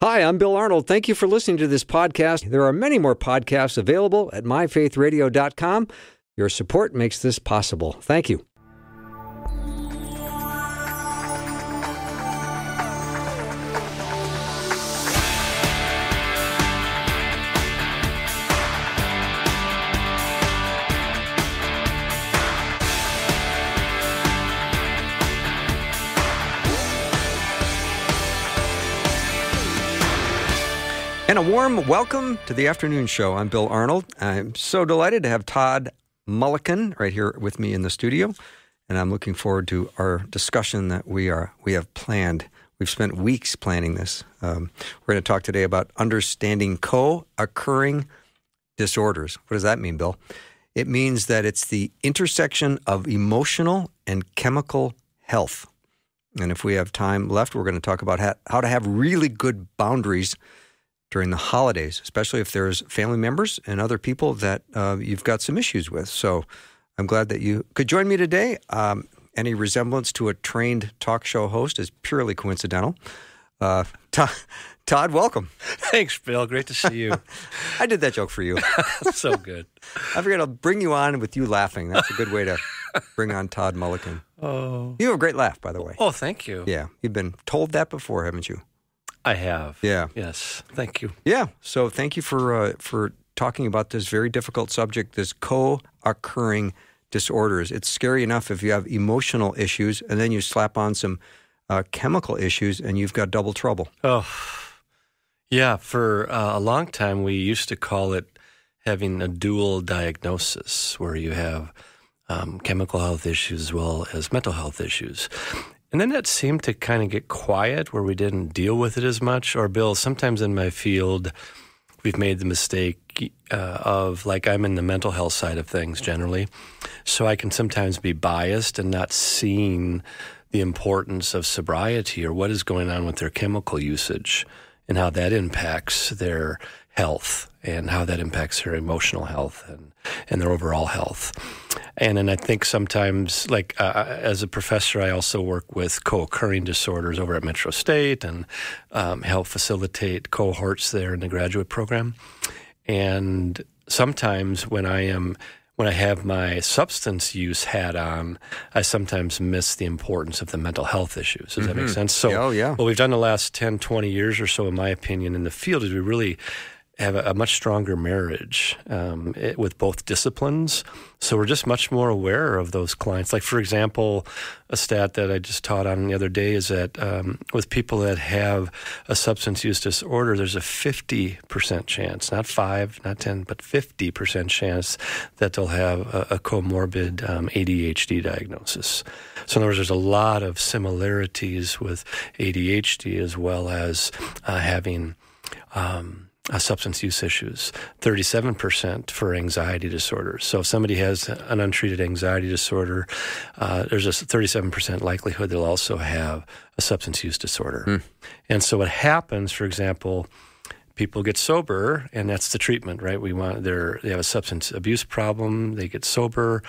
Hi, I'm Bill Arnold. Thank you for listening to this podcast. There are many more podcasts available at myfaithradio.com. Your support makes this possible. Thank you. And a warm welcome to the afternoon show. I'm Bill Arnold. I'm so delighted to have Todd Mulliken right here with me in the studio, and I'm looking forward to our discussion that we have planned. We've spent weeks planning this. We're going to talk today about understanding co-occurring disorders. What does that mean, Bill? It means that it's the intersection of emotional and chemical health. And if we have time left, we're going to talk about how to have really good boundaries during the holidays, especially if there's family members and other people that you've got some issues with. So I'm glad that you could join me today. Any resemblance to a trained talk show host is purely coincidental. Todd, welcome. Thanks, Bill. Great to see you. I did that joke for you. So good. I figured I'll bring you on with you laughing. That's a good way to bring on Todd Mulliken. Oh, You have a great laugh, by the way. Oh, thank you. Yeah. You've been told that before, haven't you? I have. Yeah. Yes. Thank you. Yeah. So thank you for talking about this very difficult subject, this co-occurring disorders. It's scary enough if you have emotional issues and then you slap on some chemical issues and you've got double trouble. Oh, yeah. For a long time, we used to call it having a dual diagnosis where you have chemical health issues as well as mental health issues. And then that seemed to kind of get quiet where we didn't deal with it as much. Or, Bill, sometimes in my field, we've made the mistake of, like, I'm in the mental health side of things generally. So I can sometimes be biased and not seeing the importance of sobriety or what is going on with their chemical usage and how that impacts their health and how that impacts their emotional health and their overall health. And then I think sometimes, like as a professor, I also work with co-occurring disorders over at Metro State and help facilitate cohorts there in the graduate program. And sometimes when I have my substance use hat on, I sometimes miss the importance of the mental health issues. Does that make sense? So what we've done the last 10, 20 years or so, in my opinion, in the field is we really have a much stronger marriage with both disciplines. So we're just much more aware of those clients. Like, for example, a stat that I just taught on the other day is that with people that have a substance use disorder, there's a 50% chance, not 5, not 10, but 50% chance that they'll have a comorbid ADHD diagnosis. So in other words, there's a lot of similarities with ADHD as well as having substance use issues, 37% for anxiety disorders. So if somebody has an untreated anxiety disorder, there's a 37% likelihood they'll also have a substance use disorder. And so what happens, for example, people get sober, and that's the treatment, right? They have a substance abuse problem, they get sober,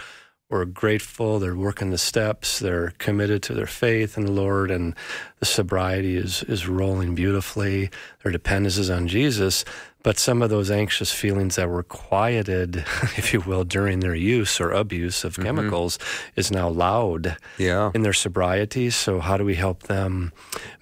we're grateful, they're working the steps, they're committed to their faith in the Lord, and the sobriety is rolling beautifully. Their dependence is on Jesus, but some of those anxious feelings that were quieted, if you will, during their use or abuse of chemicals is now loud in their sobriety. So how do we help them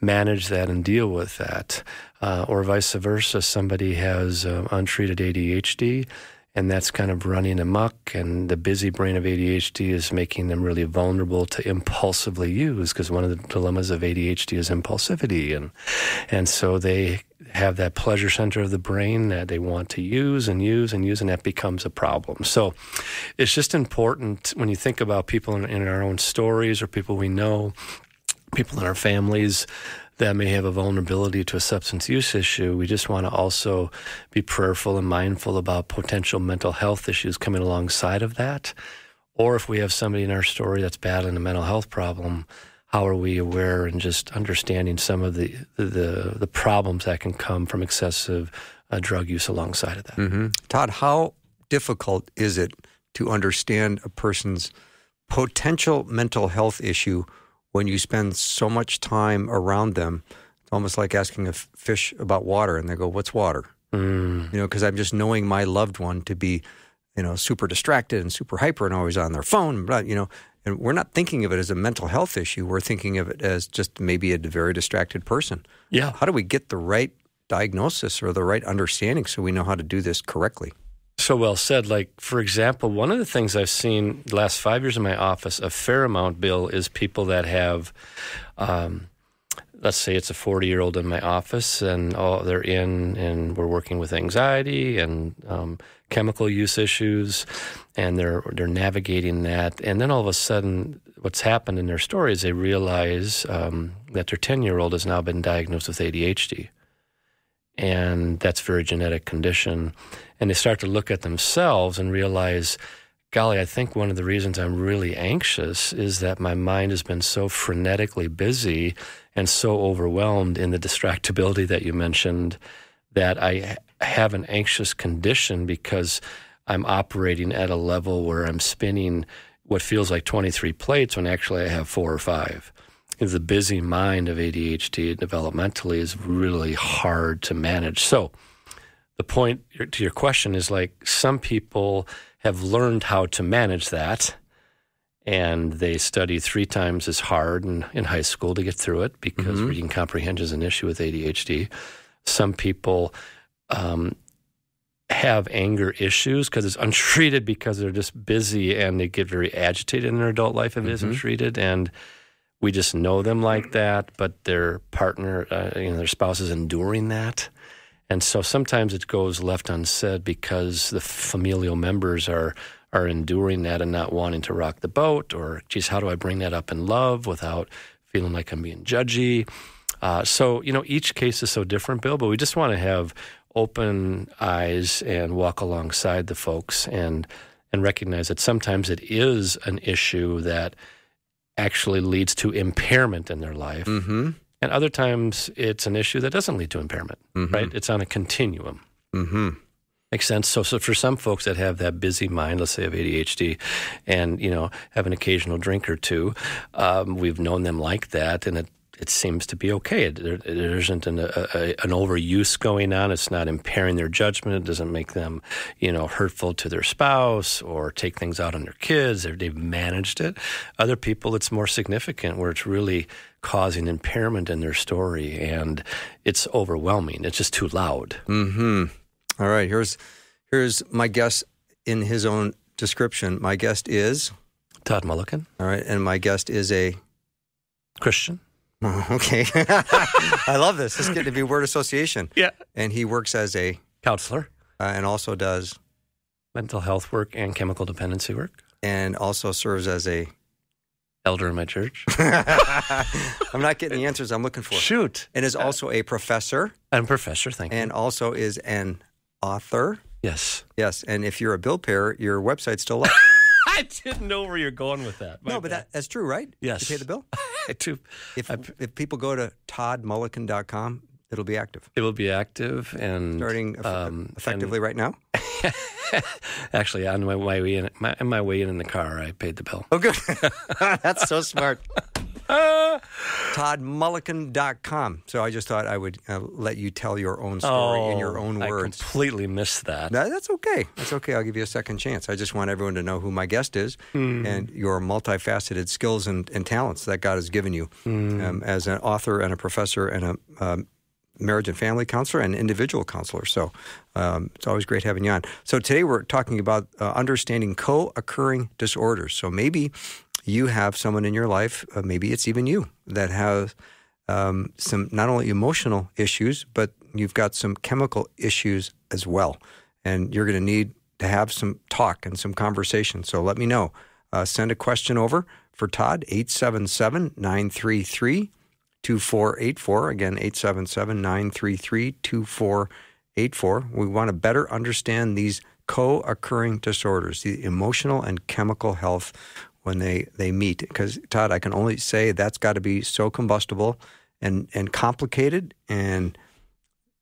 manage that and deal with that? Or vice versa, somebody has untreated ADHD, and that's kind of running amok, and the busy brain of ADHD is making them really vulnerable to impulsively use, because one of the dilemmas of ADHD is impulsivity. And so they have that pleasure center of the brain that they want to use and use and use, and that becomes a problem. So it's just important when you think about people in our own stories or people we know, people in our families that may have a vulnerability to a substance use issue, we just want to also be prayerful and mindful about potential mental health issues coming alongside of that. Or if we have somebody in our story that's battling a mental health problem, how are we aware and just understanding some of the problems that can come from excessive drug use alongside of that? Todd, how difficult is it to understand a person's potential mental health issue when you spend so much time around them? almost like asking a fish about water, and they go, "What's water?" Because I'm just knowing my loved one to be, super distracted and super hyper and always on their phone, and we're not thinking of it as a mental health issue. We're thinking of it as just maybe a very distracted person. Yeah. How do we get the right diagnosis or the right understanding so we know how to do this correctly? So well said. Like, for example, one of the things I've seen the last 5 years in my office, a fair amount, Bill, is people that have, let's say it's a 40-year-old in my office, and they're in, and we're working with anxiety and chemical use issues, and they're navigating that. And then all of a sudden, what's happened in their story is they realize that their 10-year-old has now been diagnosed with ADHD. And that's a very genetic condition. And they start to look at themselves and realize, golly, I think one of the reasons I'm really anxious is that my mind has been so frenetically busy and so overwhelmed in the distractibility that you mentioned that I have an anxious condition because I'm operating at a level where I'm spinning what feels like 23 plates when actually I have 4 or 5. The busy mind of ADHD developmentally is really hard to manage. So the point to your question is, like, some people have learned how to manage that, and they study 3 times as hard in high school to get through it because reading comprehension is an issue with ADHD. Some people have anger issues because it's untreated because they're just busy, and they get very agitated in their adult life if it isn't treated. And we just know them like that, but their partner, their spouse is enduring that. And so sometimes it goes left unsaid because the familial members are enduring that and not wanting to rock the boat, or, geez, how do I bring that up in love without feeling like I'm being judgy? So, each case is so different, Bill, but we just want to have open eyes and walk alongside the folks and recognize that sometimes it is an issue that actually leads to impairment in their life. And other times it's an issue that doesn't lead to impairment, right? It's on a continuum. Makes sense. So for some folks that have that busy mind, let's say of ADHD, and, have an occasional drink or two, we've known them like that, and it seems to be okay. There isn't an overuse going on. It's not impairing their judgment. It doesn't make them, hurtful to their spouse or take things out on their kids. They've managed it. Other people, it's more significant, where it's really causing impairment in their story, and it's overwhelming. It's just too loud. All right. Here's my guest in his own description. My guest is Todd Mulliken. All right, and my guest is a Christian. Oh, okay. I love this. This is getting to be word association. Yeah. And he works as a counselor and also does mental health work and chemical dependency work, and also serves as a elder in my church. I'm not getting the answers I'm looking for. Shoot. And is also a professor. I'm a professor, thank you. And also is an author. Yes. Yes. And if you're a bill payer, your website's still up. I didn't know where you're going with that. No, but that's true, right? Yes. You pay the bill? I do. If people go to toddmulliken.com, it'll be active. It will be active and starting effectively right now. Actually, on my way in in the car, I paid the bill. Oh, good. That's so smart. toddmulliken.com. So I just thought I would let you tell your own story in your own words. I completely missed that. That's okay. That's okay. I'll give you a second chance. I just want everyone to know who my guest is and your multifaceted skills and talents that God has given you as an author and a professor and a marriage and family counselor and individual counselor. So it's always great having you on. So today we're talking about understanding co-occurring disorders. So maybe you have someone in your life, maybe it's even you, that has some not only emotional issues, but you've got some chemical issues as well. And you're going to need to have some talk and some conversation. So let me know. Send a question over for Todd, 877-933-2484. Again, 877-933-2484. We want to better understand these co-occurring disorders, the emotional and chemical health when they meet. Because, Todd, I can only say that's got to be so combustible and complicated and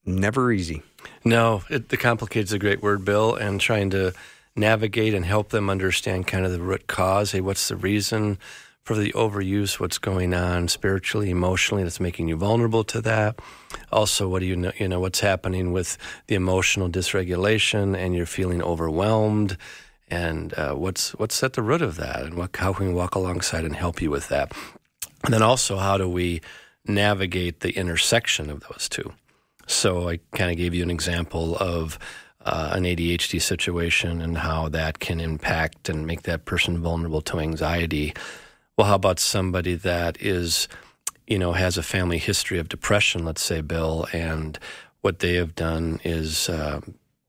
never easy. No, the complicated is a great word, Bill, and trying to navigate and help them understand kind of the root cause. Hey, what's the reason for the overuse, what's going on spiritually, emotionally, that's making you vulnerable to that. Also, what do you know, what's happening with the emotional dysregulation, and you're feeling overwhelmed, and what's at the root of that, and how can we walk alongside and help you with that? And then also, how do we navigate the intersection of those two? So I kind of gave you an example of an ADHD situation and how that can impact and make that person vulnerable to anxiety. Well, how about somebody that is, has a family history of depression, let's say, Bill, and what they have done is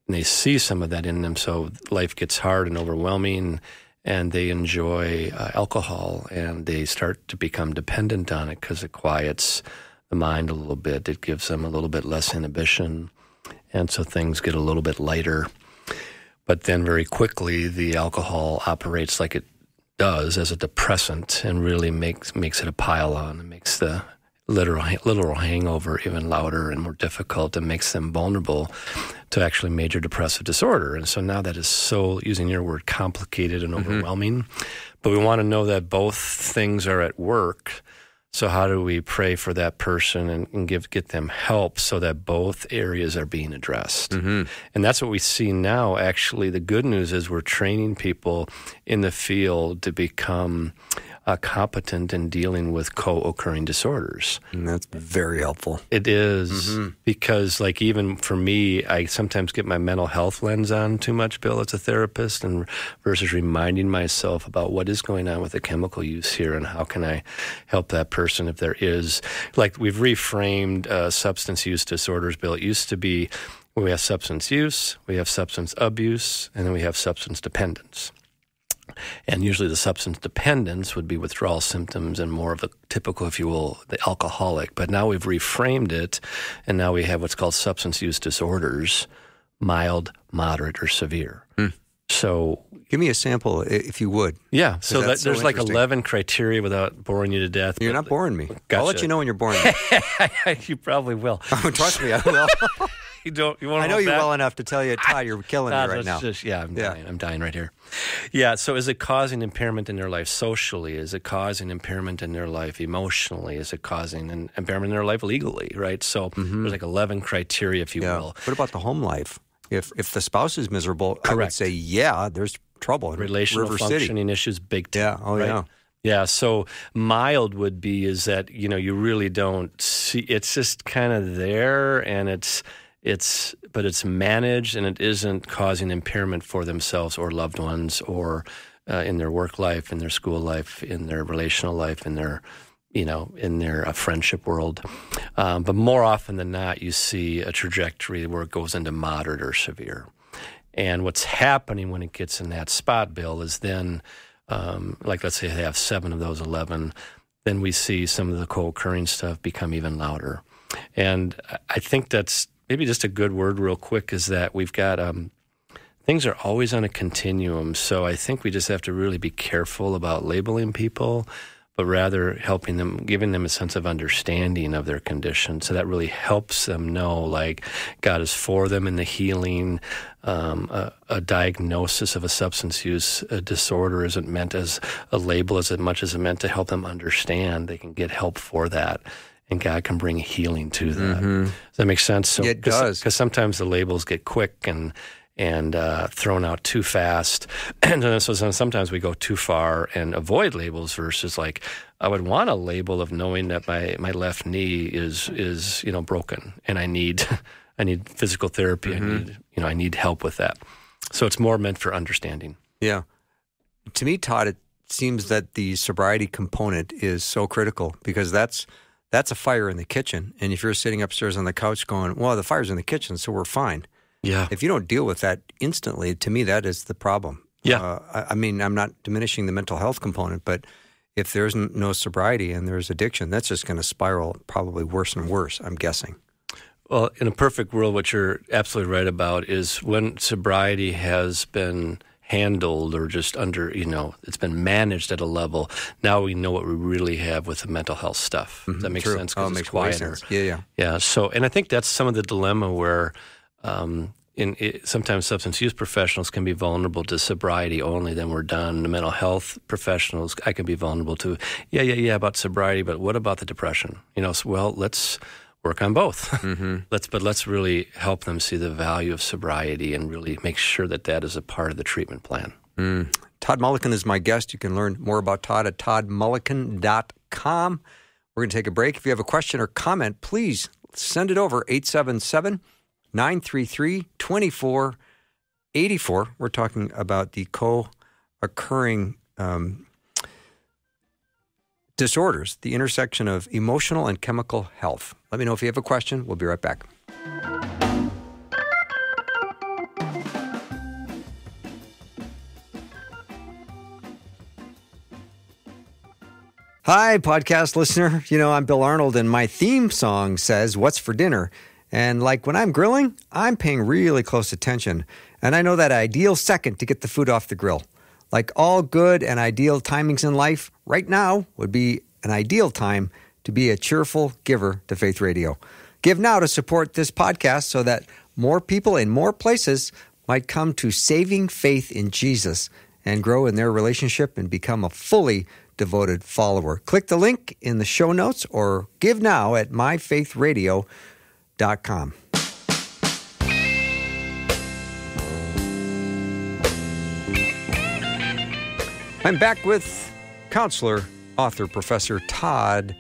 they see some of that in them, so life gets hard and overwhelming, and they enjoy alcohol, and they start to become dependent on it because it quiets the mind a little bit. It gives them a little bit less inhibition, and so things get a little bit lighter. But then very quickly, the alcohol operates like it does as a depressant and really makes it a pile-on and makes the literal hangover even louder and more difficult, and makes them vulnerable to actually major depressive disorder. And so now that is so, using your word, complicated and overwhelming. But we want to know that both things are at work. So how do we pray for that person and get them help so that both areas are being addressed? And that's what we see now. Actually, the good news is we're training people in the field to become competent in dealing with co-occurring disorders. And that's very helpful. It is, because like even for me, I sometimes get my mental health lens on too much, Bill, as a therapist, and versus reminding myself about what is going on with the chemical use here and how can I help that person if there is. Like we've reframed substance use disorders, Bill. It used to be we have substance use, we have substance abuse, and then we have substance dependence. And usually the substance dependence would be withdrawal symptoms and more of the typical, if you will, the alcoholic. But now we've reframed it, and now we have what's called substance use disorders, mild, moderate, or severe. So give me a sample, if you would. Yeah, so there's like 11 criteria without boring you to death. You're not boring me. Gotcha. I'll let you know when you're boring me. You probably will. Trust me, I will. I know you well enough to tell you, Todd, you're killing me right now. I'm dying right here. Yeah, so is it causing impairment in their life socially? Is it causing impairment in their life emotionally? Is it causing an impairment in their life legally, right? So there's like 11 criteria, if you will. What about the home life? If the spouse is miserable, Correct. I would say, there's trouble in relational River functioning City. issues, big time. Yeah, right? Yeah, so mild would be is that, you really don't see, it's just kind of there, and but it's managed, and it isn't causing impairment for themselves or loved ones, or in their work life, in their school life, in their relational life, in their friendship world. But more often than not, you see a trajectory where it goes into moderate or severe. And what's happening when it gets in that spot, Bill, is then, like let's say they have 7 of those 11, then we see some of the co-occurring stuff become even louder. And I think that's maybe just a good word real quick is that we've got things are always on a continuum. So I think we just have to really be careful about labeling people, but rather helping them, giving them a sense of understanding of their condition. So that really helps them know, like, God is for them in the healing. A diagnosis of a substance use disorder isn't meant as a label as much as it's meant to help them understand. They can get help for that, and God can bring healing to that. Does that make sense? So, it does. Because sometimes the labels get quick and thrown out too fast. And so sometimes we go too far and avoid labels versus like, I would want a label of knowing that my left knee is broken and I need physical therapy. I need help with that. So it's more meant for understanding. Yeah. To me, Todd, it seems that the sobriety component is so critical because that's a fire in the kitchen. And if you're sitting upstairs on the couch going, well, the fire's in the kitchen, so we're fine. Yeah. If you don't deal with that instantly, to me, that is the problem. Yeah. I mean, I'm not diminishing the mental health component, but if there's no sobriety and there's addiction, that's just going to spiral probably worse and worse, I'm guessing. Well, in a perfect world, what you're absolutely right about is when sobriety has been handled or just it's been managed at a level, now we know what we really have with the mental health stuff. Does that make sense? Because it's quieter. Yeah. Yeah. So, and I think that's some of the dilemma where sometimes substance use professionals can be vulnerable to sobriety only, then we're done. The mental health professionals, I can be vulnerable to, about sobriety, but what about the depression? Let's work on both. Mm-hmm. Let's really help them see the value of sobriety and really make sure that is a part of the treatment plan. Todd Mulliken is my guest. You can learn more about Todd at toddmulliken.com. We're going to take a break. If you have a question or comment, please send it over, 877-933-2484. We're talking about the co-occurring disorders, the intersection of emotional and chemical health. Let me know if you have a question. We'll be right back. Hi, podcast listener. I'm Bill Arnold, and my theme song says, "What's for dinner?" And like when I'm grilling, I'm paying really close attention. And I know that ideal second to get the food off the grill. Like all good and ideal timings in life, right now would be an ideal time to be a cheerful giver to Faith Radio. Give now to support this podcast so that more people in more places might come to saving faith in Jesus and grow in their relationship and become a fully devoted follower. Click the link in the show notes or give now at myfaithradio.com. I'm back with counselor, author, Professor Todd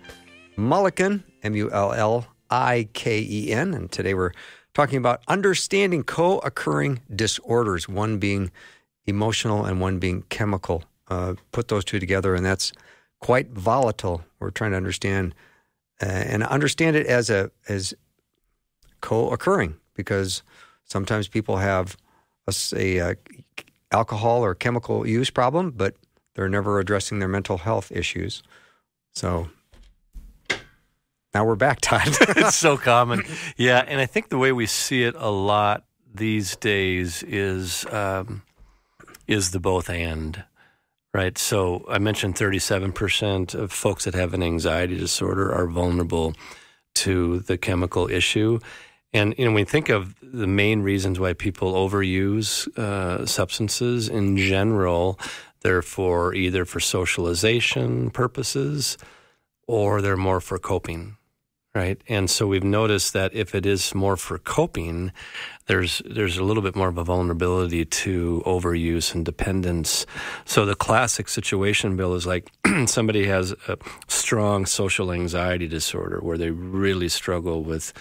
Mulliken, Mulliken, and today we're talking about understanding co-occurring disorders, one being emotional and one being chemical. Put those two together, and that's quite volatile. We're trying to understand it as co-occurring, because sometimes people have a alcohol or chemical use problem, but they're never addressing their mental health issues. So now we're back, Todd. It's so common. Yeah, and I think the way we see it a lot these days is the both and. Right. So I mentioned 37% of folks that have an anxiety disorder are vulnerable to the chemical issue. And, when we think of the main reasons why people overuse substances in general, they're either for socialization purposes or they're more for coping. Right. And so we've noticed that if it is more for coping, there's a little bit more of a vulnerability to overuse and dependence. So the classic situation, Bill, is like somebody has a strong social anxiety disorder where they really struggle with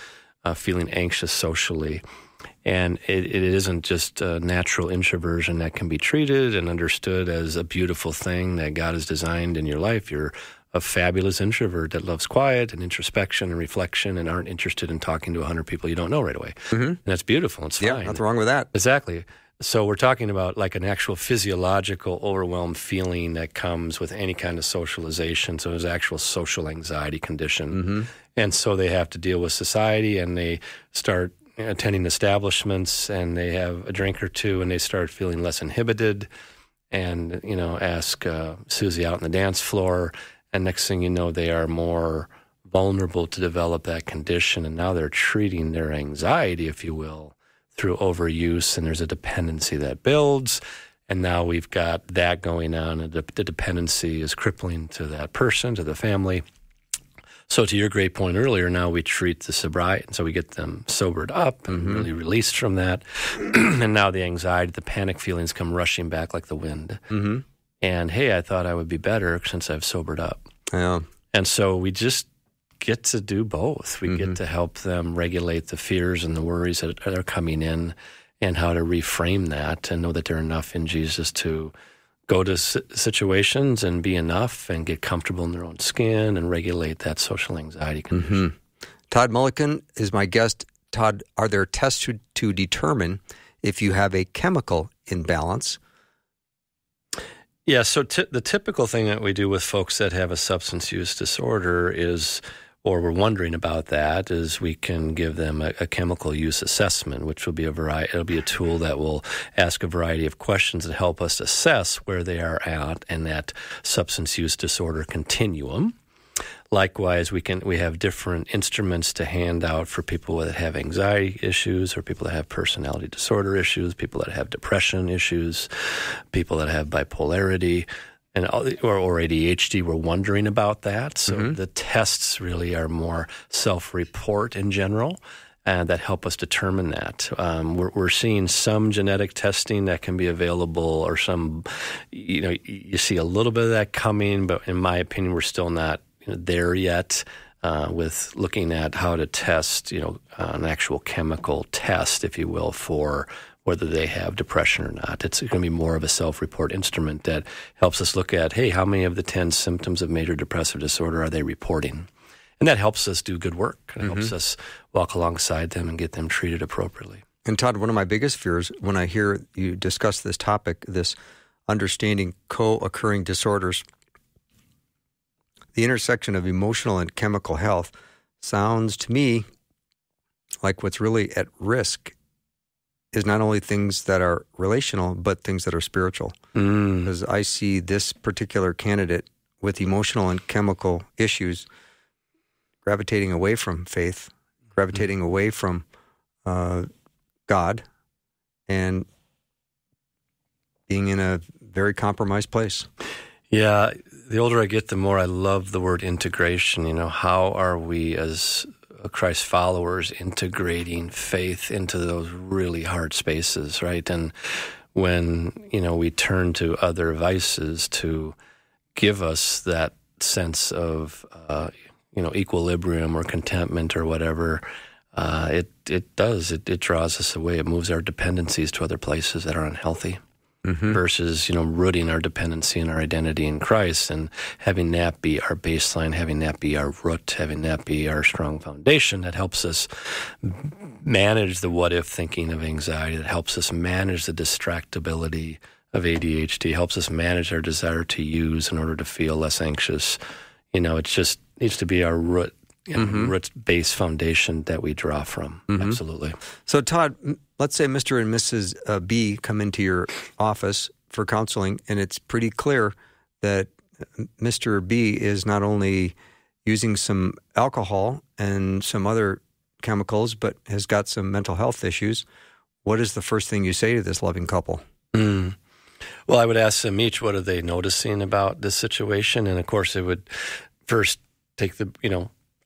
feeling anxious socially. And it isn't just a natural introversion that can be treated and understood as a beautiful thing that God has designed in your life. You're a fabulous introvert that loves quiet and introspection and reflection and aren't interested in talking to 100 people you don't know right away. Mm-hmm. And that's beautiful. It's fine. Yeah, nothing wrong with that. Exactly. So we're talking about like an actual physiological overwhelmed feeling that comes with any kind of socialization. So there's actual social anxiety condition. Mm-hmm. And so they have to deal with society, and they start attending establishments, and they have a drink or two, and they start feeling less inhibited, and, ask Susie out on the dance floor. And next thing you know, they are more vulnerable to develop that condition. And now they're treating their anxiety, if you will, through overuse. And there's a dependency that builds. And now we've got that going on. And the dependency is crippling to that person, to the family. So to your great point earlier, now we treat the sobriety. And so we get them sobered up and mm-hmm. really released from that. And now the anxiety, the panic feelings come rushing back like the wind. Mm-hmm. And, hey, I thought I would be better since I've sobered up. Yeah. And so we just get to do both. We mm-hmm. get to help them regulate the fears and the worries that are coming in, and how to reframe that and know that they're enough in Jesus to go to situations and be enough and get comfortable in their own skin and regulate that social anxiety condition. Mm-hmm. Todd Mulliken is my guest. Todd, are there tests to determine if you have a chemical imbalance? Yeah, so the typical thing that we do with folks that have a substance use disorder is, or we're wondering about that, is we can give them a chemical use assessment, which will be it'll be a tool that will ask a variety of questions that help us assess where they are at in that substance use disorder continuum. Likewise, we have different instruments to hand out for people that have anxiety issues, or people that have personality disorder issues, people that have depression issues, people that have bipolarity, and or ADHD. We're wondering about that. So the tests really are more self-report in general, and that help us determine that. We're seeing some genetic testing that can be available, or some, you see a little bit of that coming, but in my opinion, we're still not there yet with looking at how to test, an actual chemical test, if you will, for whether they have depression or not. It's going to be more of a self-report instrument that helps us look at, hey, how many of the 10 symptoms of major depressive disorder are they reporting? And that helps us do good work. It helps us walk alongside them and get them treated appropriately. And Todd, one of my biggest fears when I hear you discuss this topic, this understanding co-occurring disorders, the intersection of emotional and chemical health sounds to me like what's really at risk is not only things that are relational, but things that are spiritual. Because I see this particular candidate with emotional and chemical issues gravitating away from faith, gravitating away from God, and being in a very compromised place. Yeah, the older I get, the more I love the word integration. How are we as Christ followers integrating faith into those really hard spaces, right? And when, we turn to other vices to give us that sense of, equilibrium or contentment or whatever, it draws us away. It moves our dependencies to other places that are unhealthy. Versus, rooting our dependency and our identity in Christ and having that be our baseline, having that be our root, having that be our strong foundation that helps us manage the what-if thinking of anxiety, that helps us manage the distractibility of ADHD, helps us manage our desire to use in order to feel less anxious. It just needs to be our root. Root-based foundation that we draw from. Absolutely. So, Todd, let's say Mr. and Mrs. B come into your office for counseling, and it's pretty clear that Mr. B is not only using some alcohol and some other chemicals, but has got some mental health issues. What is the first thing you say to this loving couple? Well, I would ask them each, what are they noticing about this situation? And, of course, it would first take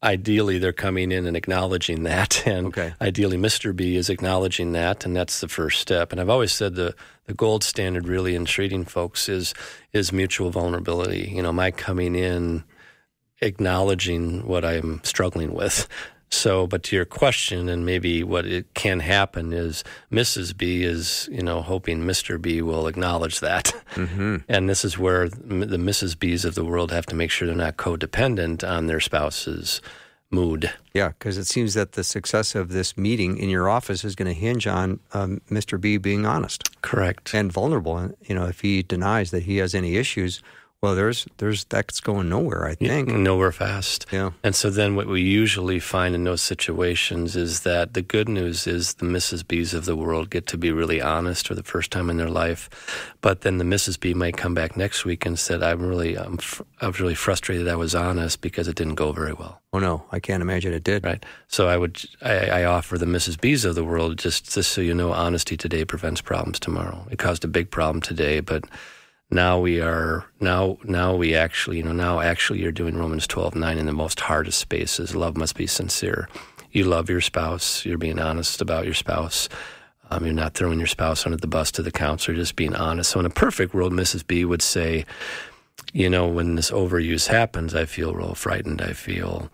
ideally, they're coming in and acknowledging that, and ideally Mr. B is acknowledging that, and that's the first step. And I've always said the gold standard really in treating folks is mutual vulnerability. My coming in, acknowledging what I'm struggling with. So, but to your question, and maybe what it can happen is Mrs. B is, hoping Mr. B will acknowledge that. And this is where the Mrs. B's of the world have to make sure they're not codependent on their spouse's mood. Yeah, because it seems that the success of this meeting in your office is going to hinge on Mr. B being honest. Correct. And vulnerable. And, if he denies that he has any issues, well, that's going nowhere, I think. Nowhere fast. Yeah. And so then what we usually find in those situations is that the good news is the Mrs. B's of the world get to be really honest for the first time in their life. But then the Mrs. B might come back next week and said, I was really frustrated I was honest because it didn't go very well. Oh, no, I can't imagine it did. Right. So I offer the Mrs. B's of the world, just so you know, honesty today prevents problems tomorrow. It caused a big problem today, but now actually you're doing Romans 12:9 in the most hardest spaces. Love must be sincere. You love your spouse. You're being honest about your spouse. You're not throwing your spouse under the bus to the counselor, just being honest. So in a perfect world, Mrs. B would say, when this overuse happens, I feel real frightened. I feel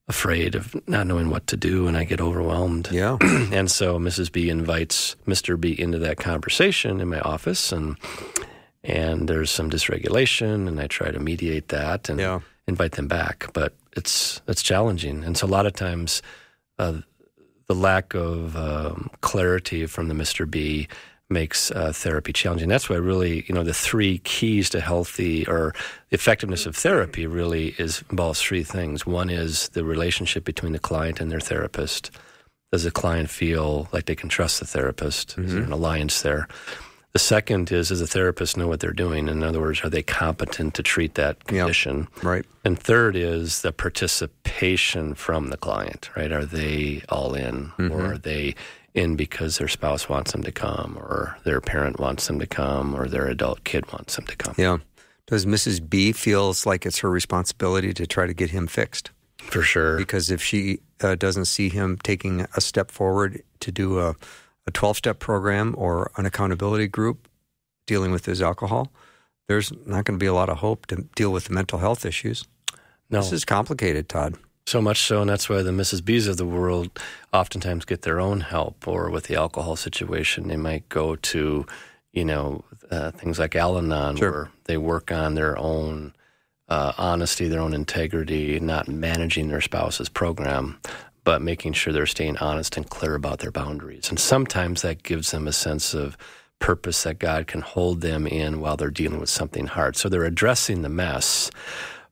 afraid of not knowing what to do, and I get overwhelmed. Yeah. And so Mrs. B invites Mr. B into that conversation in my office, and there's some dysregulation, and I try to mediate that and invite them back. But it's challenging. And so a lot of times the lack of clarity from the Mr. B makes therapy challenging. That's why really, the three keys to healthy or effectiveness of therapy really involves three things. One is the relationship between the client and their therapist. Does the client feel like they can trust the therapist? Is there an alliance there? The second is, does the therapist know what they're doing? In other words, are they competent to treat that condition? Yep. Right. And third is the participation from the client, right? Are they all in, or are they in because their spouse wants them to come, or their parent wants them to come, or their adult kid wants them to come? Yeah. Does Mrs. B feels like it's her responsibility to try to get him fixed? For sure. Because if she doesn't see him taking a step forward to do a 12-step program or an accountability group dealing with his alcohol, there's not going to be a lot of hope to deal with the mental health issues. No. This is complicated, Todd. So much so, and that's why the Mrs. B's of the world oftentimes get their own help, or with the alcohol situation, they might go to, things like Al-Anon, Sure. where they work on their own honesty, their own integrity, not managing their spouse's program, but making sure they're staying honest and clear about their boundaries. And sometimes that gives them a sense of purpose that God can hold them in while they're dealing with something hard. So they're addressing the mess,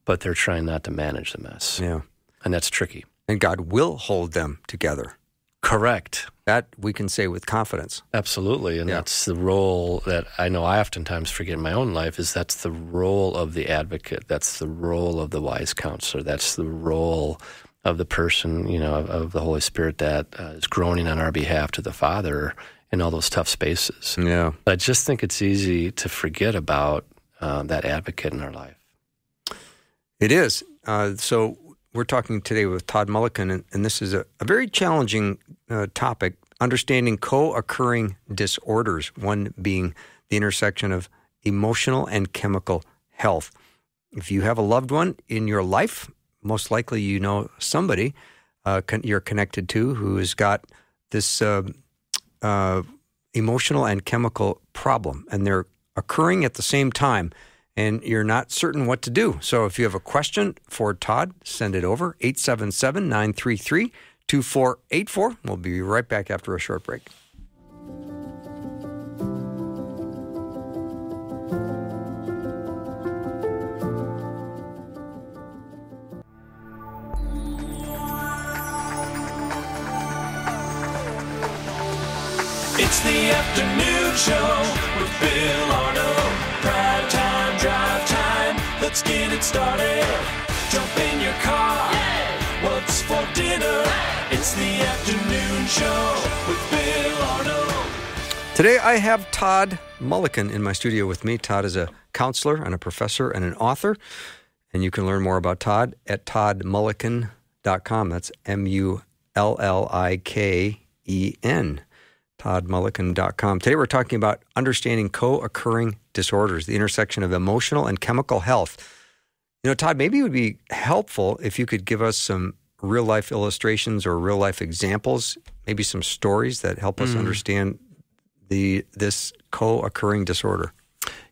but they're trying not to manage the mess. Yeah. And that's tricky. And God will hold them together. Correct. That we can say with confidence. Absolutely. And that's the role that I know I oftentimes forget in my own life, is that's the role of the advocate. That's the role of the wise counselor. That's the role of the person, of the Holy Spirit that is groaning on our behalf to the Father in all those tough spaces. Yeah. I just think it's easy to forget about that advocate in our life. It is. So we're talking today with Todd Mulliken, and this is a very challenging topic, understanding co-occurring disorders, one being the intersection of emotional and chemical health. If you have a loved one in your life, most likely you know somebody you're connected to who has got this emotional and chemical problem, and they're occurring at the same time, and you're not certain what to do. So if you have a question for Todd, send it over, 877-933-2484. We'll be right back after a short break. It's the afternoon show with Bill Arnold. Prime time, drive time. Let's get it started. Jump in your car. What's for dinner? It's the afternoon show with Bill Arnold. Today I have Todd Mulliken in my studio with me. Todd is a counselor and a professor and an author. And you can learn more about Todd at toddmulliken.com. That's MULLIKEN. toddmulliken.com. Today we're talking about understanding co-occurring disorders, the intersection of emotional and chemical health. Todd, maybe it would be helpful if you could give us some real-life illustrations or real-life examples, maybe some stories that help us understand this co-occurring disorder.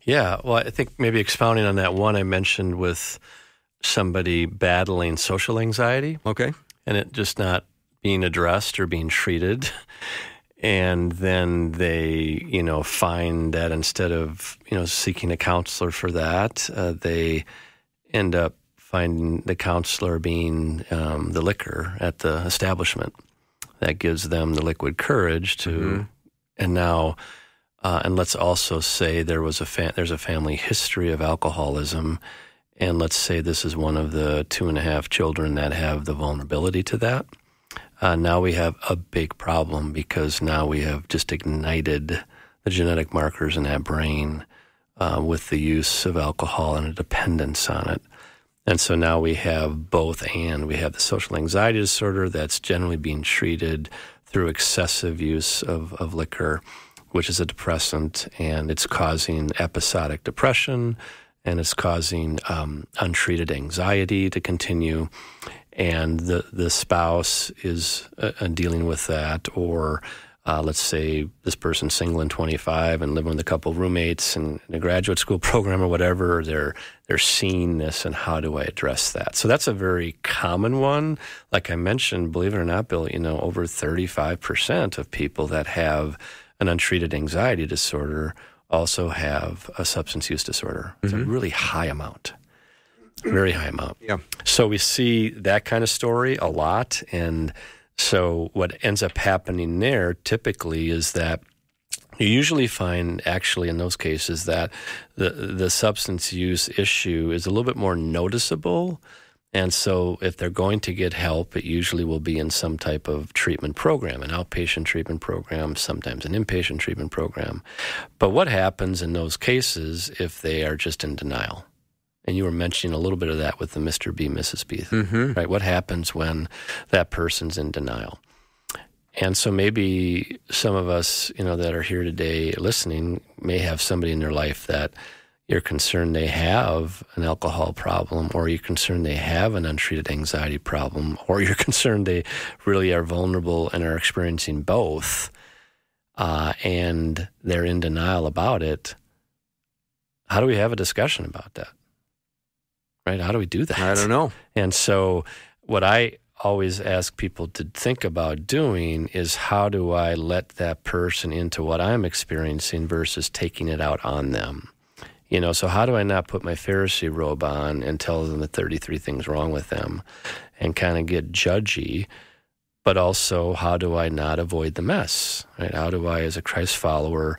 Yeah, well, I think maybe expounding on that one I mentioned with somebody battling social anxiety. Okay. And it just not being addressed or being treated. And then they, find that instead of, seeking a counselor for that, they end up finding the counselor being the liquor at the establishment. That gives them the liquid courage to, and now, and let's also say there's a family history of alcoholism, and let's say this is one of the 2.5 children that have the vulnerability to that. Now we have a big problem because now we have just ignited the genetic markers in that brain with the use of alcohol and a dependence on it. And so now we have both, and we have the social anxiety disorder that's generally being treated through excessive use of liquor, which is a depressant, and it's causing episodic depression, and it's causing untreated anxiety to continue. And the spouse is dealing with that, or let's say this person's single and 25 and living with a couple of roommates and in a graduate school program or whatever. They're seeing this, and how do I address that? So that's a very common one. Like I mentioned, believe it or not, Bill, over 35% of people that have an untreated anxiety disorder also have a substance use disorder. It's a really high amount. Very high amount. Yeah. So we see that kind of story a lot. And so what ends up happening there typically is that you usually find actually in those cases that the substance use issue is a little bit more noticeable. And so if they're going to get help, it usually will be in some type of treatment program, an outpatient treatment program, sometimes an inpatient treatment program. But what happens in those cases if they are just in denial? And you were mentioning a little bit of that with the Mr. B, Mrs. B, right? What happens when that person's in denial? And so maybe some of us, that are here today listening may have somebody in their life that you're concerned they have an alcohol problem, or you're concerned they have an untreated anxiety problem, or you're concerned they really are vulnerable and are experiencing both, and they're in denial about it. How do we have a discussion about that? Right? How do we do that? I don't know. And so what I always ask people to think about doing is, how do I let that person into what I'm experiencing versus taking it out on them? So how do I not put my Pharisee robe on and tell them the 33 things wrong with them and kind of get judgy, but also how do I not avoid the mess, right? How do I, as a Christ follower,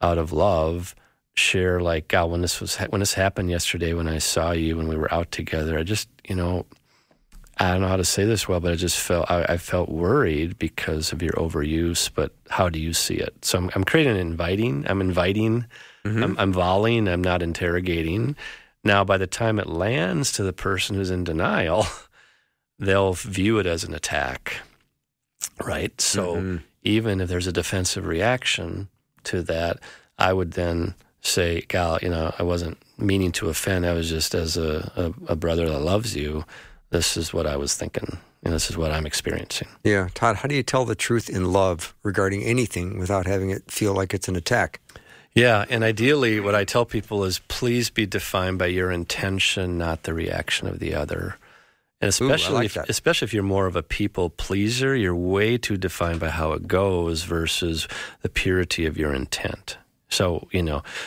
out of love, share like, God, when this happened yesterday, when I saw you, when we were out together, I just, I don't know how to say this well, but I felt worried because of your overuse, but how do you see it? So I'm creating I'm inviting, I'm volleying, I'm not interrogating. Now, by the time it lands to the person who's in denial, they'll view it as an attack, right? So even if there's a defensive reaction to that, I would then say, Gal, I wasn't meaning to offend. I was just, as a brother that loves you, this is what I was thinking, and this is what I'm experiencing. Yeah. Todd, how do you tell the truth in love regarding anything without having it feel like it's an attack? Yeah, and ideally what I tell people is, please be defined by your intention, not the reaction of the other. And especially if you're more of a people pleaser, you're way too defined by how it goes versus the purity of your intent. So,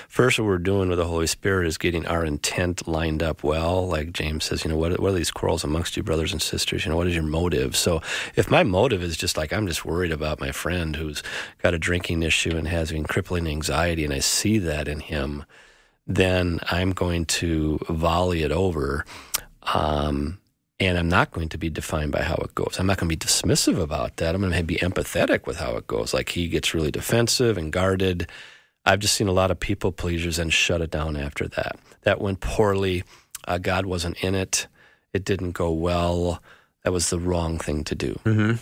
first what we're doing with the Holy Spirit is getting our intent lined up well. Like James says, what are these quarrels amongst you, brothers and sisters? What is your motive? So if my motive is just like, I'm just worried about my friend who's got a drinking issue and having crippling anxiety, and I see that in him, then I'm going to volley it over. And I'm not going to be defined by how it goes. I'm not going to be dismissive about that. I'm going to be empathetic with how it goes. Like, he gets really defensive and guarded. I've just seen a lot of people pleasers and shut it down after that. That went poorly. God wasn't in it. It didn't go well. That was the wrong thing to do.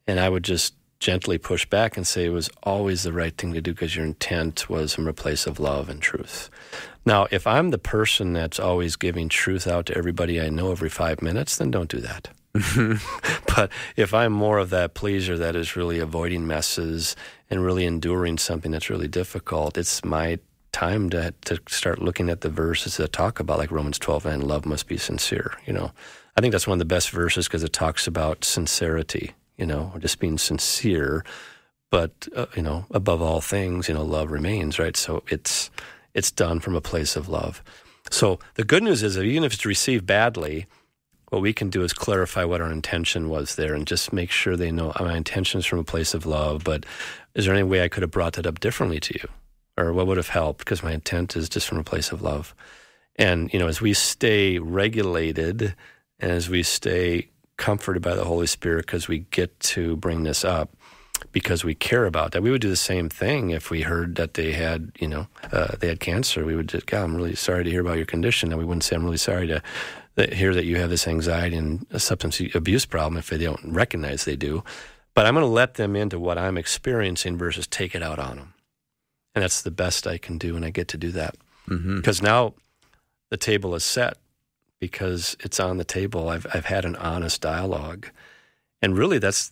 And I would just gently push back and say it was always the right thing to do because your intent was from a place of love and truth. Now, if I'm the person that's always giving truth out to everybody I know every 5 minutes, then don't do that. But if I'm more of that pleaser that is really avoiding messes and really enduring something that's really difficult, it's my time to start looking at the verses that talk about, like Romans 12:9, love must be sincere. I think that's one of the best verses because it talks about sincerity, just being sincere. But, above all things, love remains, right? So it's done from a place of love. So the good news is that even if it's received badly, what we can do is clarify what our intention was there and just make sure they know my intention is from a place of love, but is there any way I could have brought that up differently to you? Or what would have helped? Because my intent is just from a place of love. And, as we stay regulated and as we stay comforted by the Holy Spirit because we get to bring this up, because we care about that. We would do the same thing if we heard that they had, they had cancer. We would just, God, I'm really sorry to hear about your condition. And we wouldn't say, I'm really sorry to hear that you have this anxiety and a substance abuse problem if they don't recognize they do. But I'm going to let them into what I'm experiencing versus take it out on them. And that's the best I can do, and I get to do that. Because now the table is set because it's on the table. I've had an honest dialogue. And really that's,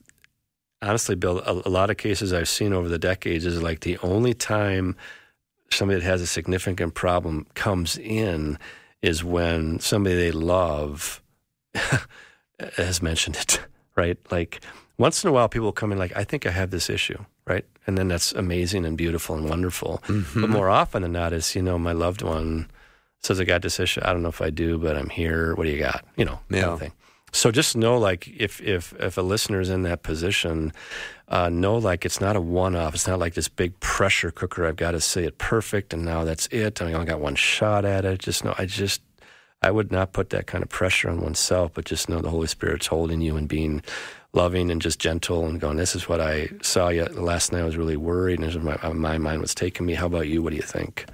honestly, Bill, a lot of cases I've seen over the decades is like the only time somebody that has a significant problem comes in is when somebody they love has mentioned it, right? Like once in a while people come in like, I think I have this issue, right? And then that's amazing and beautiful and wonderful. But more often than not is, my loved one says, I got this issue. I don't know if I do, but I'm here. What do you got? Kind of thing. So just know, like, if a listener is in that position, know, like, it's not a one-off. It's not like this big pressure cooker. I've got to say it perfect, and now that's it. I only got one shot at it. I would not put that kind of pressure on oneself, but just know the Holy Spirit's holding you and being loving and just gentle and going, this is what I saw you last night. I was really worried, and this is my mind was taking me. How about you? What do you think?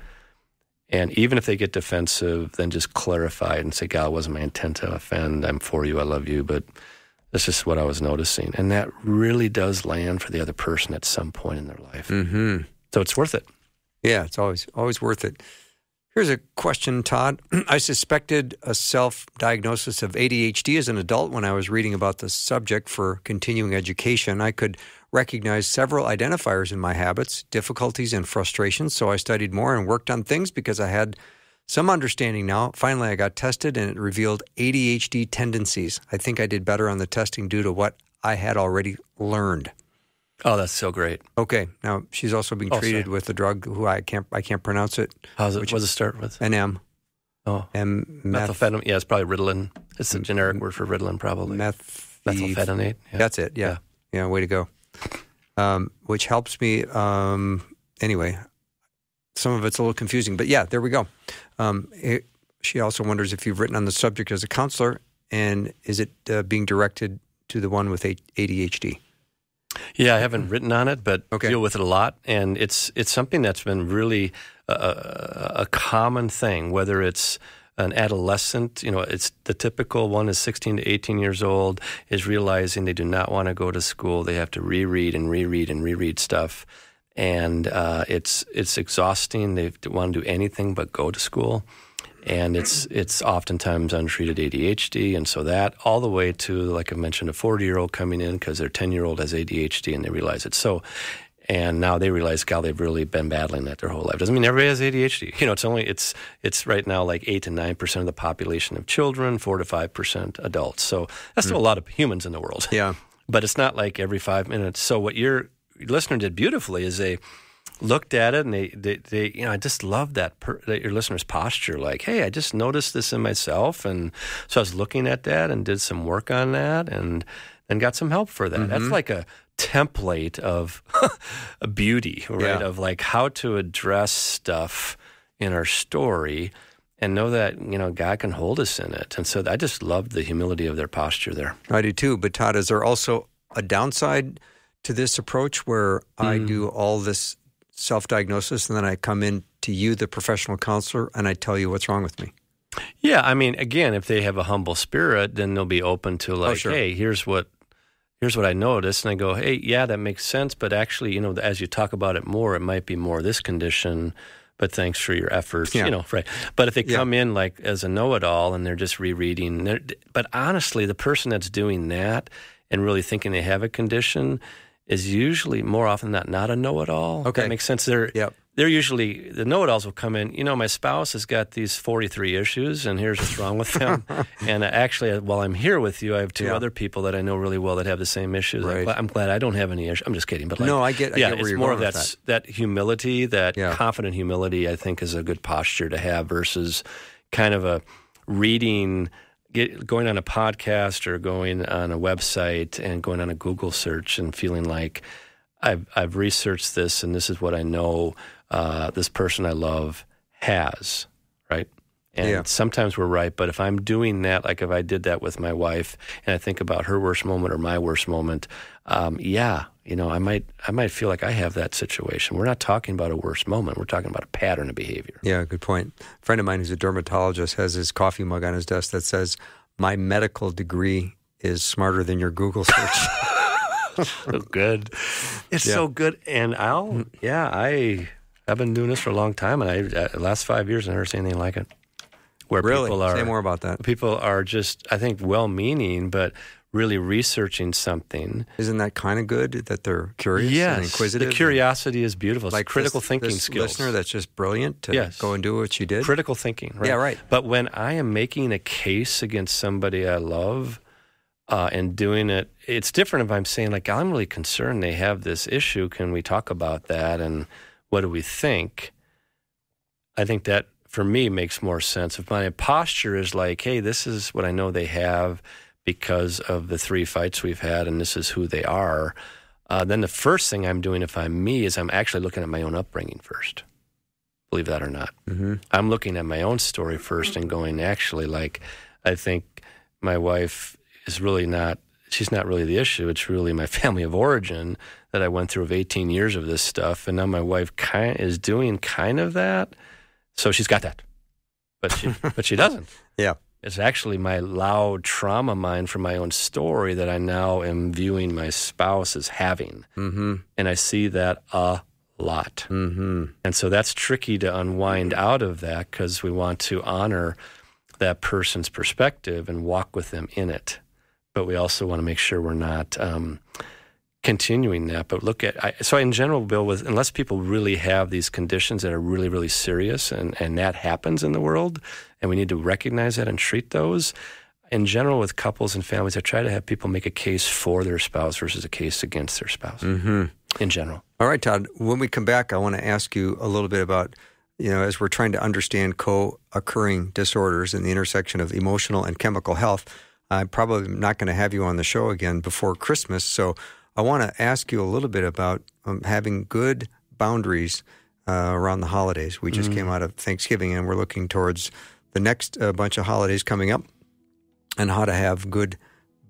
And even if they get defensive, then just clarify it and say, God, it wasn't my intent to offend. I'm for you. I love you. But that's just what I was noticing. And that really does land for the other person at some point in their life. Mm-hmm. So it's worth it. Yeah, it's always worth it. Here's a question, Todd. I suspected a self-diagnosis of ADHD as an adult when I was reading about the subject for continuing education. I could recognize several identifiers in my habits, difficulties, and frustrations, so I studied more and worked on things because I had some understanding now. Finally, I got tested, and it revealed ADHD tendencies. I think I did better on the testing due to what I had already learned. Oh, that's so great. Okay. Now, she's also being treated with a drug who I can't pronounce it. What does it start with? An M. Oh. Methylphenidate. Yeah, it's probably Ritalin. It's a generic word for Ritalin, probably. Methylphenidate. Yeah. That's it. Yeah. Yeah, way to go. Which helps me. Anyway, some of it's a little confusing, but yeah, there we go. She also wonders if you've written on the subject as a counselor, and is it being directed to the one with ADHD? Yeah, I haven't written on it, but deal with it a lot. And it's something that's been really a common thing, whether it's an adolescent, it's the typical one is 16 to 18 years old, is realizing they do not want to go to school. They have to reread stuff. And it's exhausting. They want to do anything but go to school. And it's oftentimes untreated ADHD, and so that all the way to, like I mentioned, a 40-year-old coming in because their 10-year-old has ADHD and they realize it. So, and now they realize, God, they've really been battling that their whole life. Doesn't mean everybody has ADHD. It's right now like 8 to 9% of the population of children, 4 to 5% adults. So that's still a lot of humans in the world. Yeah, but it's not like every 5 minutes. So what your listener did beautifully is they looked at it, and they I just love that your listener's posture. Like, hey, I just noticed this in myself, and so I was looking at that and did some work on that, and got some help for that. Mm-hmm. That's like a template of a beauty, right? Yeah. Of like how to address stuff in our story, and know that God can hold us in it. And so I just loved the humility of their posture there. I do too. But Todd, is there also a downside to this approach where I do all this self-diagnosis, and then I come in to you, the professional counselor, and I tell you what's wrong with me? Yeah, I mean, again, if they have a humble spirit, then they'll be open to hey, here's what I noticed, and I go, hey, yeah, that makes sense, but actually, as you talk about it more, it might be more this condition, but thanks for your efforts, right? But if they come in like as a know-it-all and they're just rereading, but honestly, the person that's doing that and really thinking they have a condition is usually more often than not a know-it-all. Okay. That makes sense. They're usually, the know-it-alls will come in, my spouse has got these 43 issues, and here's what's wrong with them. And actually, while I'm here with you, I have 2 other people that I know really well that have the same issues. Right. I'm glad I don't have any issues. I'm just kidding. But no, I get where it's you're more going of with that humility, that confident humility, I think is a good posture to have versus kind of a reading, going on a podcast or going on a website and going on a Google search and feeling like I've researched this and this is what I know this person I love has, right? And sometimes we're right, but if I'm doing that, like if I did that with my wife and I think about her worst moment or my worst moment, I might feel like I have that situation. We're not talking about a worst moment. We're talking about a pattern of behavior. Yeah, good point. A friend of mine who's a dermatologist has his coffee mug on his desk that says, "My medical degree is smarter than your Google search." So good. It's so good. And I've been doing this for a long time, and the last 5 years I've never seen anything like it. Where really? People are, say more about that. People are just, I think, well-meaning, but really researching something. Isn't that kind of good that they're curious and inquisitive? The curiosity is beautiful. It's like critical thinking this skills. Listener that's just brilliant to go and do what she did. Critical thinking, right? Yeah, right. But when I am making a case against somebody I love and doing it, it's different if I'm saying, like, I'm really concerned they have this issue. Can we talk about that? And what do we think? I think that, for me, makes more sense. If my posture is like, hey, this is what I know they have because of the 3 fights we've had, and this is who they are, then the first thing I'm doing if I'm me is I'm actually looking at my own upbringing first. Believe that or not. Mm-hmm. I'm looking at my own story first and going, actually, like, I think my wife is really not, she's not really the issue. It's really my family of origin that I went through of 18 years of this stuff. And now my wife is doing kind of that. So she's got that. But she doesn't. Yeah. It's actually my loud trauma mind from my own story that I now am viewing my spouse as having. Mm-hmm. And I see that a lot. Mm-hmm. And so that's tricky to unwind out of that because we want to honor that person's perspective and walk with them in it. But we also want to make sure we're not continuing that. But look at, so in general, Bill, unless people really have these conditions that are really, really serious and that happens in the world, and we need to recognize that and treat those, in general with couples and families, I try to have people make a case for their spouse versus a case against their spouse in general. All right, Todd, when we come back, I want to ask you a little bit about, as we're trying to understand co-occurring disorders and the intersection of emotional and chemical health, I'm probably not going to have you on the show again before Christmas. So I want to ask you a little bit about having good boundaries around the holidays. We just came out of Thanksgiving and we're looking towards the next bunch of holidays coming up and how to have good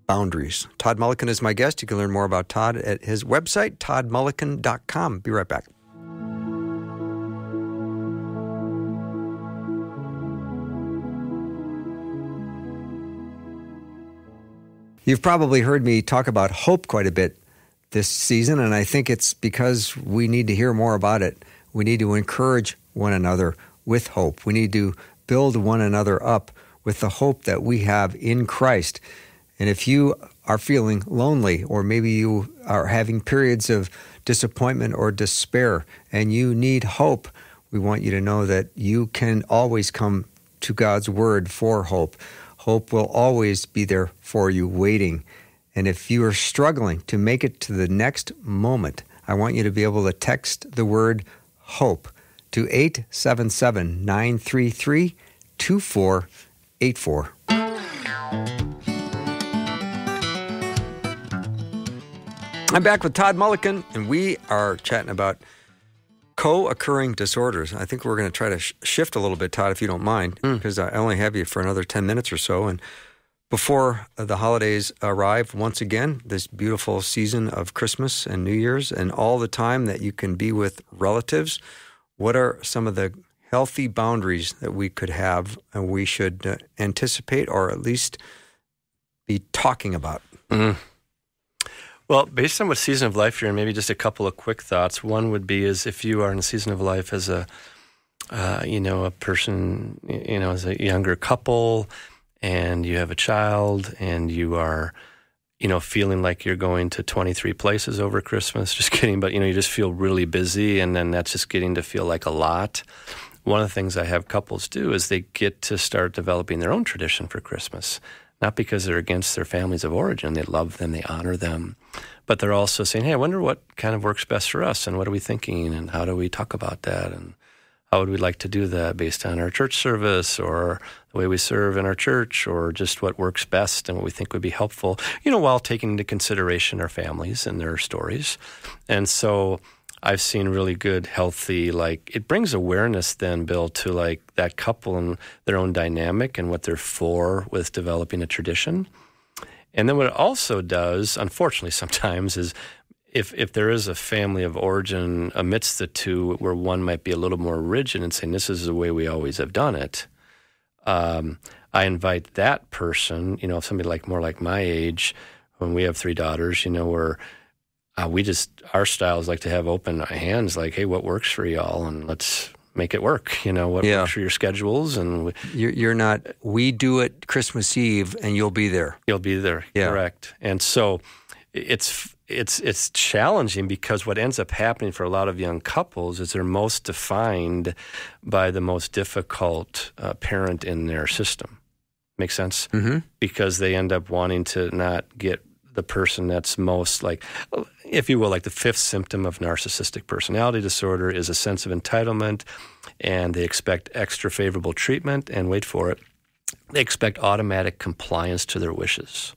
boundaries. Todd Mulliken is my guest. You can learn more about Todd at his website, toddmulliken.com. Be right back. You've probably heard me talk about hope quite a bit this season, and I think it's because we need to hear more about it. We need to encourage one another with hope. We need to build one another up with the hope that we have in Christ. And if you are feeling lonely, or maybe you are having periods of disappointment or despair, and you need hope, we want you to know that you can always come to God's Word for hope. Hope will always be there for you, waiting. And if you are struggling to make it to the next moment, I want you to be able to text the word HOPE to 877-933-2484. I'm back with Todd Mulliken, and we are chatting about co-occurring disorders. I think we're going to try to shift a little bit, Todd, if you don't mind, because I only have you for another 10 minutes or so. And before the holidays arrive, once again, this beautiful season of Christmas and New Year's and all the time that you can be with relatives, what are some of the healthy boundaries that we could have and we should anticipate or at least be talking about? Well, based on what season of life you're in, maybe just a couple of quick thoughts. One would be is if you are in a season of life as a person, as a younger couple, and you have a child, and you are, feeling like you're going to 23 places over Christmas. Just kidding, but, you just feel really busy, and then that's just getting to feel like a lot. One of the things I have couples do is they get to start developing their own tradition for Christmas. Not because they're against their families of origin. They love them, they honor them. But they're also saying, hey, I wonder what kind of works best for us, and what are we thinking, and how do we talk about that, and how would we like to do that based on our church service or the way we serve in our church, or just what works best and what we think would be helpful, while taking into consideration our families and their stories. And so I've seen really good, healthy, it brings awareness then, Bill, to that couple and their own dynamic and what they're for with developing a tradition. And then what it also does, unfortunately sometimes, is if there is a family of origin amidst the two where one might be a little more rigid and saying, this is the way we always have done it, I invite that person, if somebody more like my age, when we have 3 daughters, where our style is to have open hands, hey, what works for y'all, and let's make it work. What works for your schedules, and you're not. We do it Christmas Eve, and you'll be there. You'll be there, correct. And so it's challenging because what ends up happening for a lot of young couples is they're most defined by the most difficult parent in their system. Make sense? Mm-hmm. Because they end up wanting to not get the person that's most if you will, the 5th symptom of narcissistic personality disorder is a sense of entitlement, and they expect extra favorable treatment, and wait for it, they expect automatic compliance to their wishes.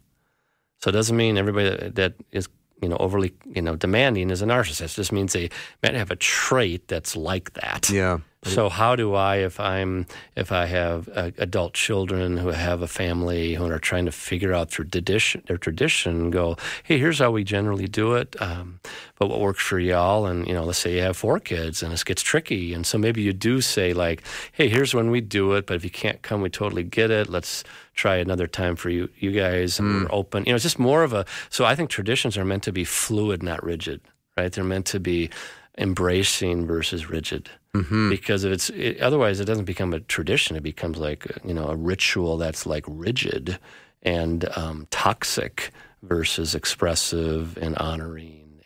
So it doesn't mean everybody that is overly, demanding is a narcissist. It just means they might have a trait that's like that. Yeah. So how do I, if I have adult children who have a family who are trying to figure out their tradition, go, hey, here's how we generally do it, but what works for y'all? And, let's say you have 4 kids and this gets tricky. And so maybe you do say like, hey, here's when we do it, but if you can't come, we totally get it. Let's try another time for you guys. And we're open. It's just more of so I think traditions are meant to be fluid, not rigid, right? They're meant to be embracing versus rigid. Mm-hmm. Because if otherwise it doesn't become a tradition. It becomes like, a ritual that's like rigid and toxic versus expressive and honoring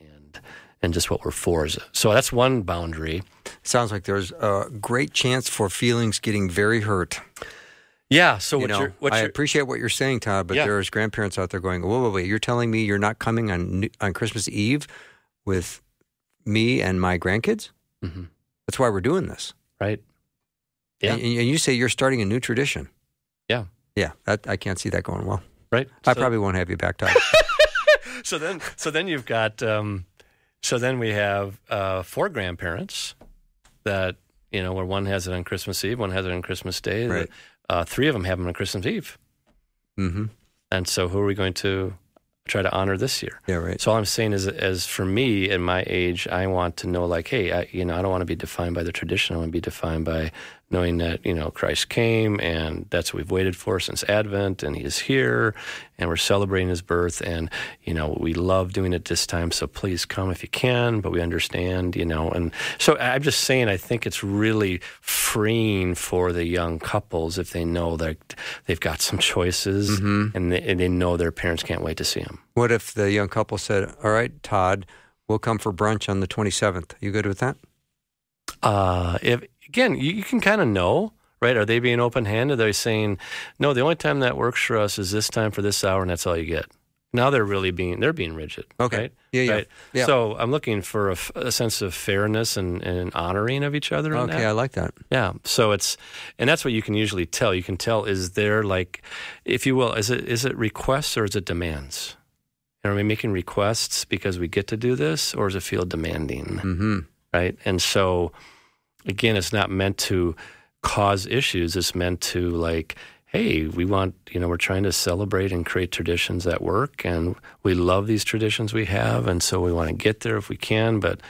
and just what we're for. So that's one boundary. Sounds like there's a great chance for feelings getting very hurt. Yeah. So I appreciate what you're saying, Todd, but there's grandparents out there going, wait, you're telling me you're not coming on Christmas Eve with me and my grandkids? Mm-hmm. That's why we're doing this. Right. Yeah. And you say you're starting a new tradition. Yeah. Yeah. I can't see that going well. Right. I probably won't have you back, Todd. So then you've got, so then we have 4 grandparents that, where one has it on Christmas Eve, one has it on Christmas Day. Right. 3 of them have them on Christmas Eve. Mm-hmm. And so who are we going to try to honor this year? Yeah, right. So all I'm saying is, as for me at my age, I want to know, like, hey, I don't want to be defined by the tradition. I want to be defined by knowing that, Christ came, and that's what we've waited for since Advent, and he is here, and we're celebrating his birth, and, we love doing it this time, so please come if you can, but we understand, and so I'm just saying, I think it's really freeing for the young couples if they know that they've got some choices, mm-hmm. and they know their parents can't wait to see them. What if the young couple said, all right, Todd, we'll come for brunch on the 27th. Are you good with that? Again, you can kind of know, right? Are they being open-handed? Are they saying, no, the only time that works for us is this time for this hour, and that's all you get? Now they're being rigid. Okay. Right? Yeah. Right? Yeah. So I'm looking for a sense of fairness and honoring of each other. Okay, I like that. Yeah. So and that's what you can usually tell. You can tell, is there, like, if you will, is it requests or is it demands? Are we making requests because we get to do this, or does it feel demanding? Mm-hmm. Right? And so, again, it's not meant to cause issues. It's meant to, like, hey, we want, we're trying to celebrate and create traditions that work, and we love these traditions we have, and so we want to get there if we can, but,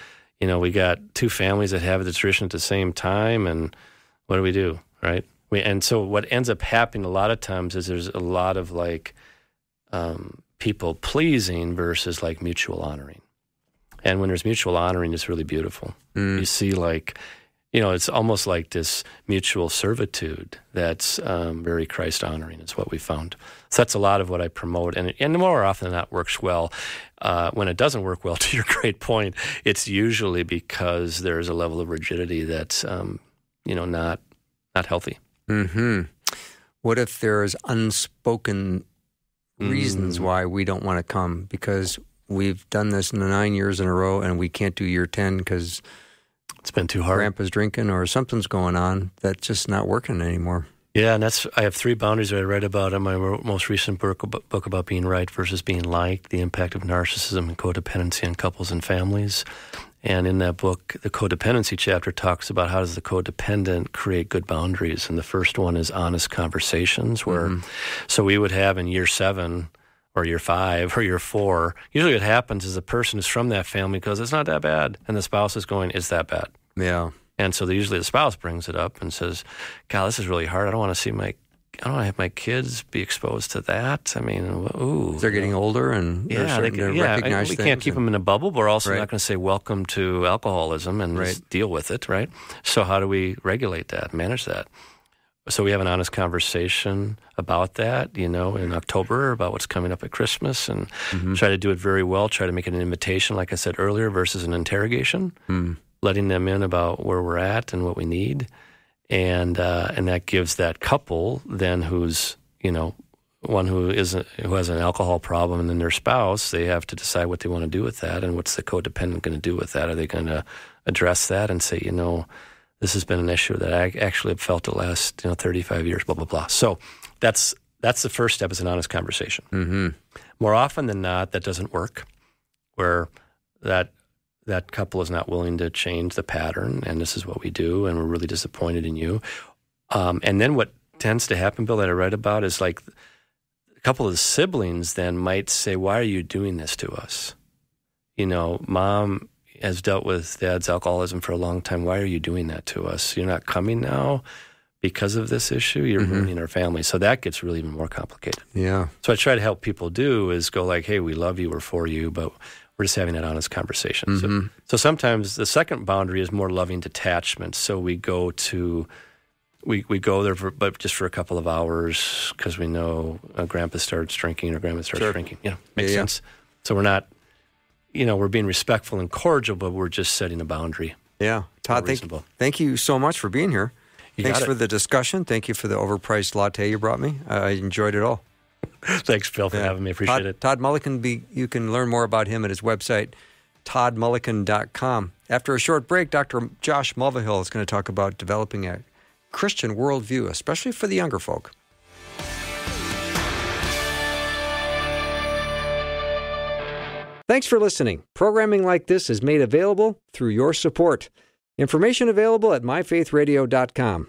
we got 2 families that have the tradition at the same time, and what do, right? And so what ends up happening a lot of times is there's a lot of, like, people pleasing versus, like, mutual honoring. And when there's mutual honoring, it's really beautiful. You see, like, it's almost like this mutual servitude that's very Christ-honoring is what we found. So that's a lot of what I promote. And more often than not works well. When it doesn't work well, to your great point, it's usually because there's a level of rigidity that's, not healthy. Mm-hmm. What if there's unspoken reasons why we don't want to come? Because we've done this 9 years in a row, and we can't do year 10 because it's been too hard. Grandpa's drinking or something's going on that's just not working anymore. Yeah, and I have 3 boundaries that I write about in my most recent book about being right versus being liked, the impact of narcissism and codependency on couples and families. And in that book, the codependency chapter talks about how does the codependent create good boundaries. And the first one is honest conversations, where so we would have in year 7 or year 5 or year 4, usually what happens is the person who's from that family goes, it's not that bad. And the spouse is going, it's that bad. Yeah. And so usually the spouse brings it up and says, God, this is really hard. I don't want to have my kids be exposed to that. I mean, ooh. They're getting older and recognize we things. can't keep them in a bubble, but we're also not going to say welcome to alcoholism and just deal with it, right? So how do we regulate that, manage that? So we have an honest conversation about that, in October, about what's coming up at Christmas, and try to do it very well, try to make it an invitation, like I said earlier, versus an interrogation, letting them in about where we're at and what we need. And that gives that couple then who's, one who has an alcohol problem and then their spouse, they have to decide what they want to do with that and what's the codependent going to do with that. Are they going to address that and say, this has been an issue that I actually have felt the last 35 years, blah, blah, blah. So that's the first step, is an honest conversation. Mm-hmm. More often than not, that doesn't work. where that couple is not willing to change the pattern, and this is what we do, and we're really disappointed in you. And then what tends to happen, Bill, that I read about is like a couple of the siblings then might say, why are you doing this to us? Mom has dealt with dad's alcoholism for a long time. Why are you doing that to us? You're not coming now because of this issue. You're ruining our family. So that gets really even more complicated. Yeah. So I try to help people do is go like, hey, we love you, we're for you, but we're just having that honest conversation. So sometimes the second boundary is more loving detachment. So we go there, but just for a couple of hours because we know grandpa starts drinking or grandma starts drinking. Makes sense. So we're not, we're being respectful and cordial, but we're just setting a boundary. Yeah. Todd, thank you so much for being here. Thanks for the discussion. Thank you for the overpriced latte you brought me. I enjoyed it all. Thanks, Bill, for having me. Appreciate it. Todd Mulliken, you can learn more about him at his website, toddmulliken.com. After a short break, Dr. Josh Mulvihill is going to talk about developing a Christian worldview, especially for the younger folk. Thanks for listening. Programming like this is made available through your support. Information available at myfaithradio.com.